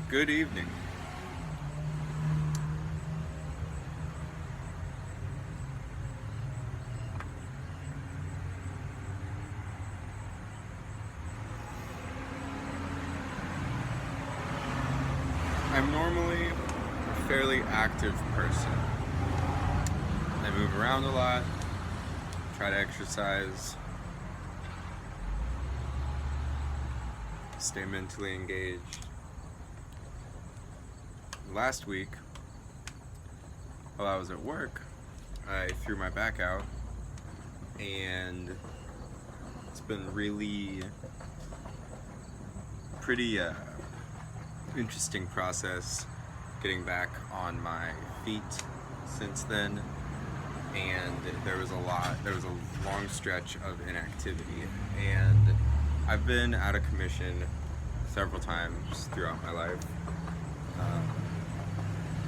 Good evening. I'm normally a fairly active person. I move around a lot, try to exercise, stay mentally engaged. Last week, while I was at work, I threw my back out, and it's been really pretty interesting process getting back on my feet since then. And there was a long stretch of inactivity, and I've been out of commission several times throughout my life.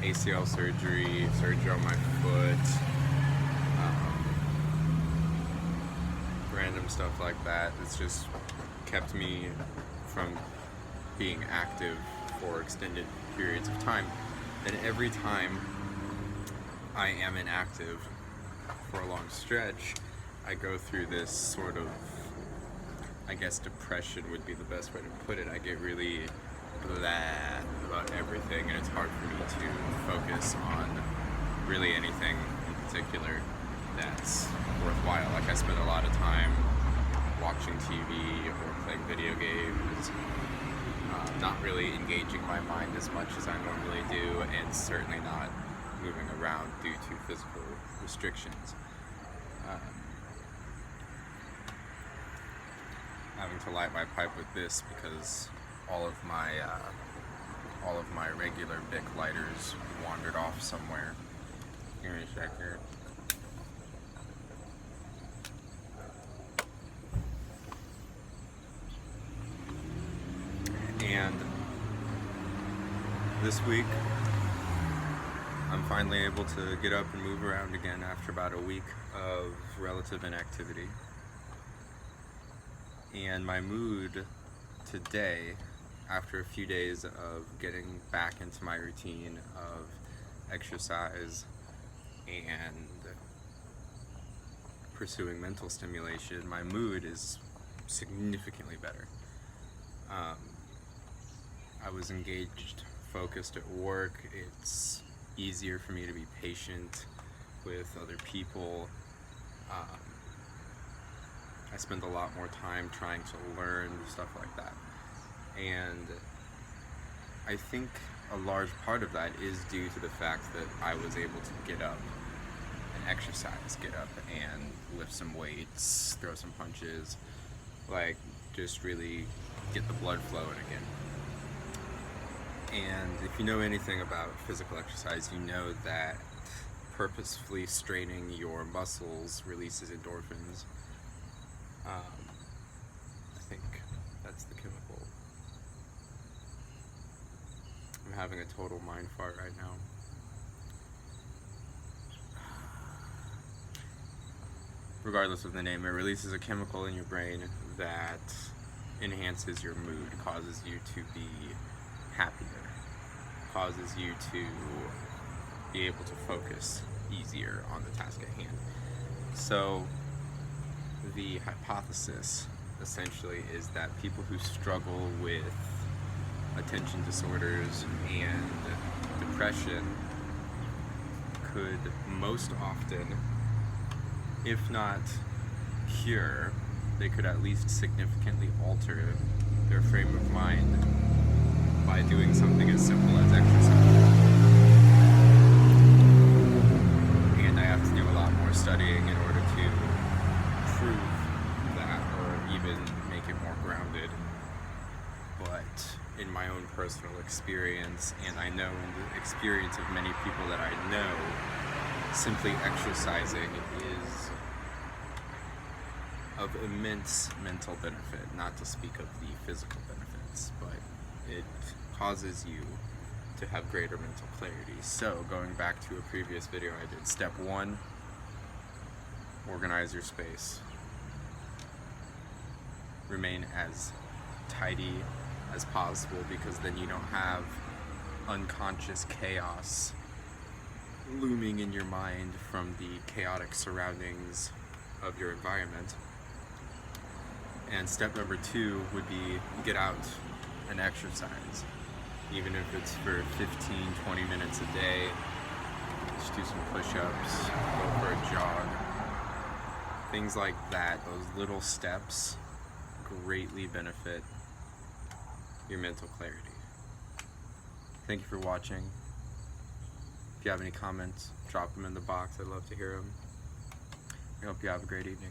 ACL surgery on my foot, random stuff like that. It's just kept me from being active for extended periods of time. And every time I am inactive for a long stretch, I go through this sort of, I guess depression would be the best way to put it. I get really blah about everything, and it's hard for me to focus on really anything in particular that's worthwhile. Like, I spend a lot of time watching TV or playing video games, not really engaging my mind as much as I normally do, and certainly not moving around due to physical restrictions. Having to light my pipe with this because all of my regular Bic lighters wandered off somewhere. Give me a second. And this week, I'm finally able to get up and move around again after about a week of relative inactivity. And my mood today, after a few days of getting back into my routine of exercise and pursuing mental stimulation, my mood is significantly better. I was engaged, focused at work. It's easier for me to be patient with other people. I spend a lot more time trying to learn, stuff like that. And I think a large part of that is due to the fact that I was able to get up and exercise, get up and lift some weights, throw some punches, like just really get the blood flowing again. And if you know anything about physical exercise, you know that purposefully straining your muscles releases endorphins. I think that's the chemical. I'm having a total mind fart right now. Regardless of the name, it releases a chemical in your brain that enhances your mood, causes you to be happier, causes you to be able to focus easier on the task at hand. So the hypothesis essentially is that people who struggle with attention disorders and depression could most often, if not cure, they could at least significantly alter their frame of mind by doing something as simple as exercise. And I have to do a lot more studying in order to prove that, or even make it more grounded. But in my own personal experience, and I know in the experience of many people that I know, simply exercising is of immense mental benefit, not to speak of the physical benefits, but it causes you to have greater mental clarity. So going back to a previous video I did, step 1, organize your space. Remain as tidy as possible, because then you don't have unconscious chaos looming in your mind from the chaotic surroundings of your environment. And step number 2 would be get out and exercise. Even if it's for 15-20 minutes a day, just do some push-ups, go for a jog. Things like that, those little steps greatly benefit your mental clarity. Thank you for watching. If you have any comments, drop them in the box. I'd love to hear them. I hope you have a great evening.